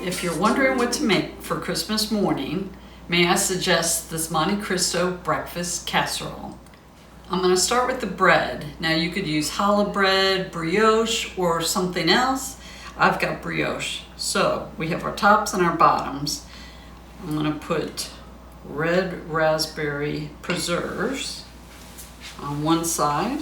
If you're wondering what to make for Christmas morning, may I suggest this Monte Cristo breakfast casserole. I'm going to start with the bread. Now you could use challah bread, brioche, or something else. I've got brioche. So we have our tops and our bottoms. I'm going to put red raspberry preserves on one side.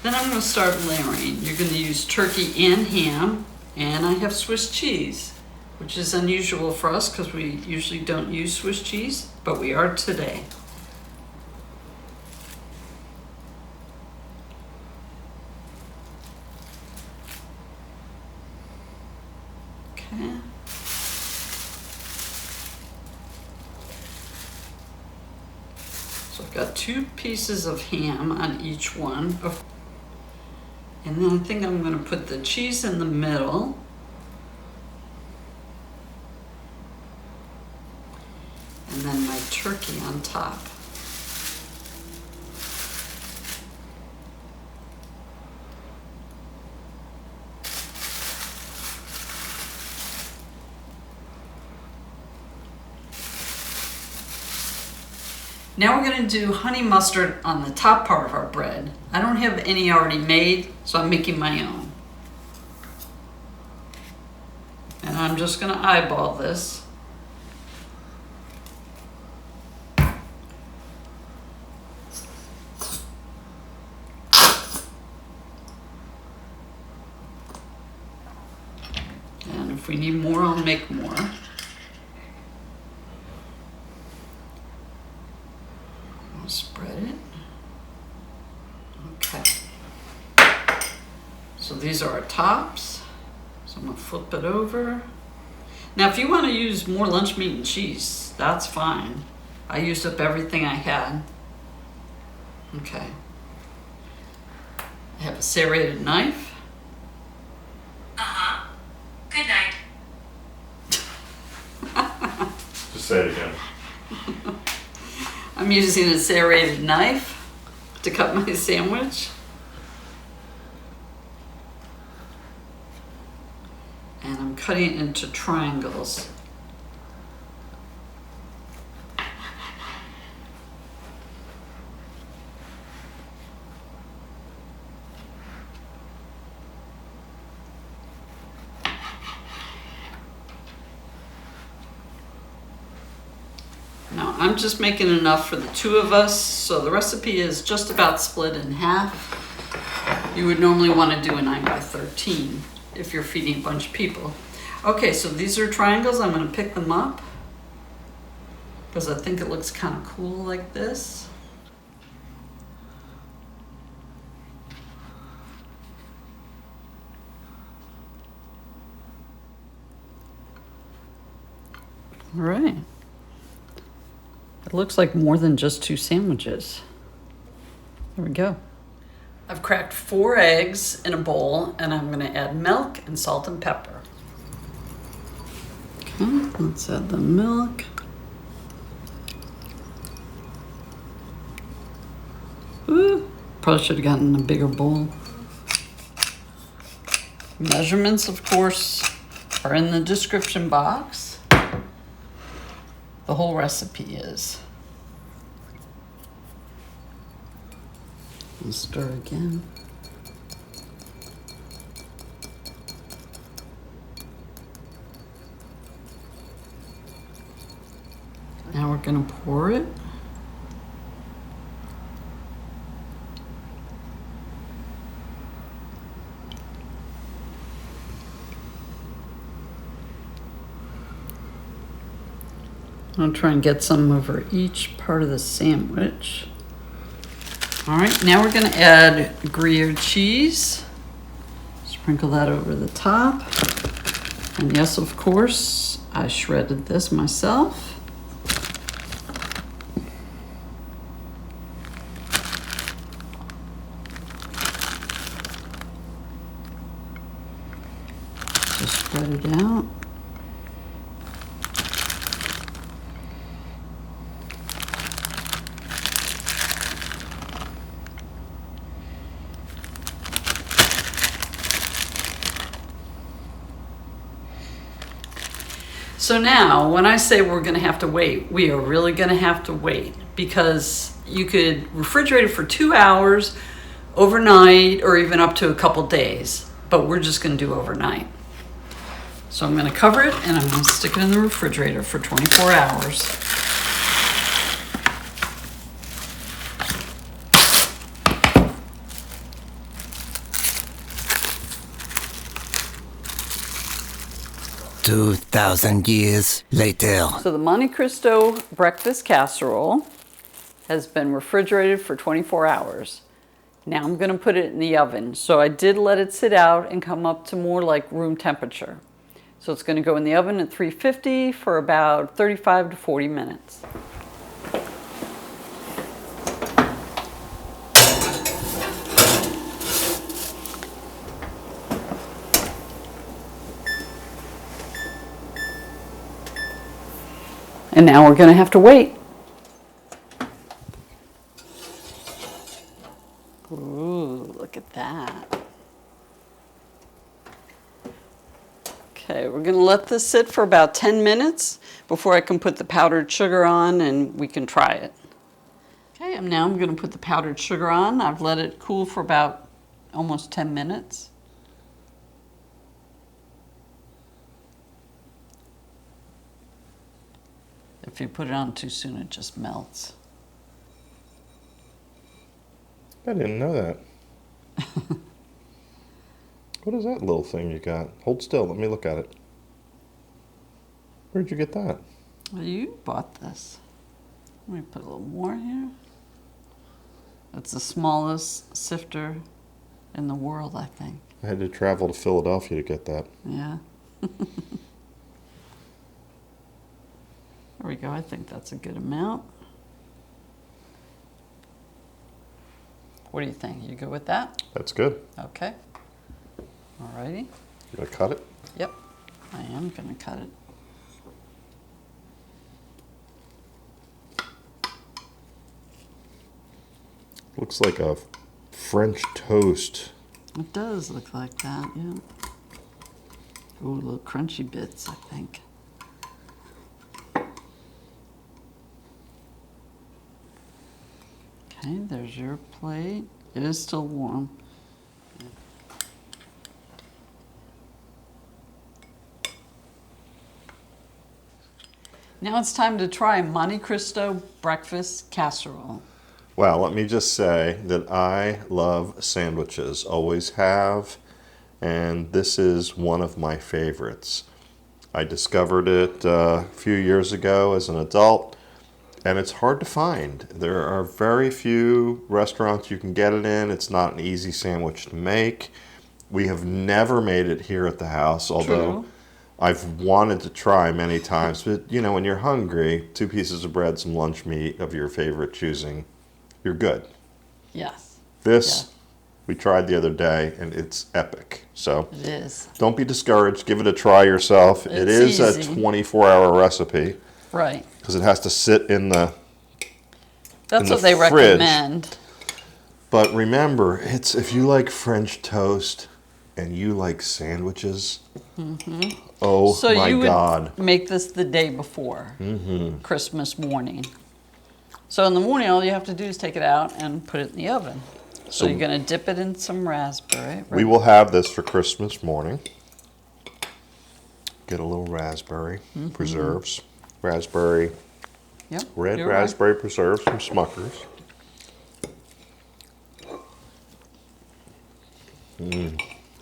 Then I'm going to start layering. You're going to use turkey and ham, and I have Swiss cheese, which is unusual for us because we usually don't use Swiss cheese, but we are today. Okay. So I've got 2 pieces of ham on each one. And then I think I'm going to put the cheese in the middle. And then my turkey on top. Now we're going to do honey mustard on the top part of our bread. I don't have any already made, so I'm making my own. And I'm just going to eyeball this. And if we need more, I'll make more. Spread it. Okay. So these are our tops. So I'm going to flip it over. Now if you want to use more lunch meat and cheese, that's fine. I used up everything I had. Okay. I have a serrated knife. Uh-huh. Good night. Just say it again. I'm using a serrated knife to cut my sandwich. And I'm cutting it into triangles. Now I'm just making enough for the 2 of us, so the recipe is just about split in half. You would normally want to do a 9 by 13 if you're feeding a bunch of people. Okay, so these are triangles. I'm going to pick them up because I think it looks kind of cool like this. All right. It looks like more than just 2 sandwiches. There we go. I've cracked 4 eggs in a bowl, and I'm going to add milk and salt and pepper. Okay, let's add the milk. Ooh, probably should have gotten a bigger bowl. Measurements, of course, are in the description box. The whole recipe is. And stir again. Now we're going to pour it. I'll try and get some over each part of the sandwich. All right, now we're going to add Gruyere cheese. Sprinkle that over the top. And yes, of course, I shredded this myself. Just spread it out. So now, when I say we're going to have to wait, we are really going to have to wait, because you could refrigerate it for 2 hours, overnight, or even up to a couple days. But we're just going to do overnight. So I'm going to cover it and I'm going to stick it in the refrigerator for 24 hours. $2,000 later. So the Monte Cristo breakfast casserole has been refrigerated for 24 hours. Now I'm going to put it in the oven. So I did let it sit out and come up to more like room temperature. So it's going to go in the oven at 350 for about 35 to 40 minutes. And now we're going to have to wait. Ooh, look at that. Okay, we're going to let this sit for about 10 minutes before I can put the powdered sugar on and we can try it. Okay, now I'm going to put the powdered sugar on. I've let it cool for about almost 10 minutes. If you put it on too soon, it just melts. I didn't know that. What is that little thing you got? Hold still, let me look at it. Where'd you get that? Well, you bought this. Let me put a little more here. It's the smallest sifter in the world, I think. I had to travel to Philadelphia to get that. Yeah. There we go. I think that's a good amount. What do you think? You good with that? That's good. Okay. Alrighty. You gonna cut it? Yep. I am going to cut it. Looks like a French toast. It does look like that, yeah. Ooh, little crunchy bits, I think. Okay, there's your plate. It is still warm. Now it's time to try Monte Cristo breakfast casserole. Well, let me just say that I love sandwiches, always have, and this is one of my favorites. I discovered it a few years ago as an adult, and it's hard to find. There are very few restaurants you can get it in. It's not an easy sandwich to make. We have never made it here at the house, although I've wanted to try many times. But, you know, when you're hungry, 2 pieces of bread, some lunch meat of your favorite choosing, you're good. Yes. This, we tried the other day, and it's epic. So It is. don't be discouraged. Give it a try yourself. It is It's a easy. 24-hour recipe Right. because it has to sit in the That's in the what they fridge. recommend. But remember, it's if you like French toast and you like sandwiches, oh So my you would God. make this the day before, Christmas morning. So in the morning, all you have to do is take it out and put it in the oven. So you're going to dip it in some raspberry. Right? We will have this for Christmas morning. Get a little raspberry preserves. Raspberry, Yep, red you're right. raspberry preserves from Smucker's.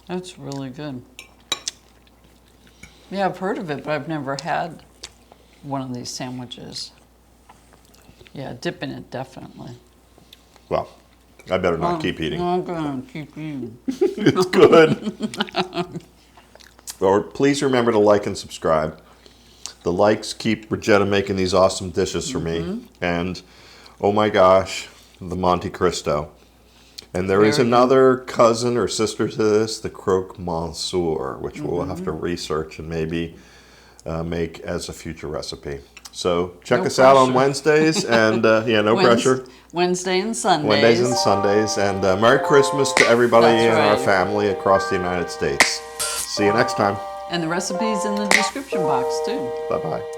That's really good. Yeah, I've heard of it, but I've never had one of these sandwiches. Yeah, dip in it, definitely. Well, I better not keep eating. I'm going to keep eating. It's good. Or please remember to like and subscribe. The likes keep Regina making these awesome dishes for me. And, oh my gosh, the Monte Cristo. And there is Very another cousin or sister to this, the croque monsieur, which we'll have to research and maybe make as a future recipe. So check No us out on pressure. Wednesdays, and no pressure. Wednesday and Sundays. Wednesdays and Sundays, and Merry Christmas to everybody That's in our right. family across the United States. See you next time. And the recipe's in the description box too. Bye-bye.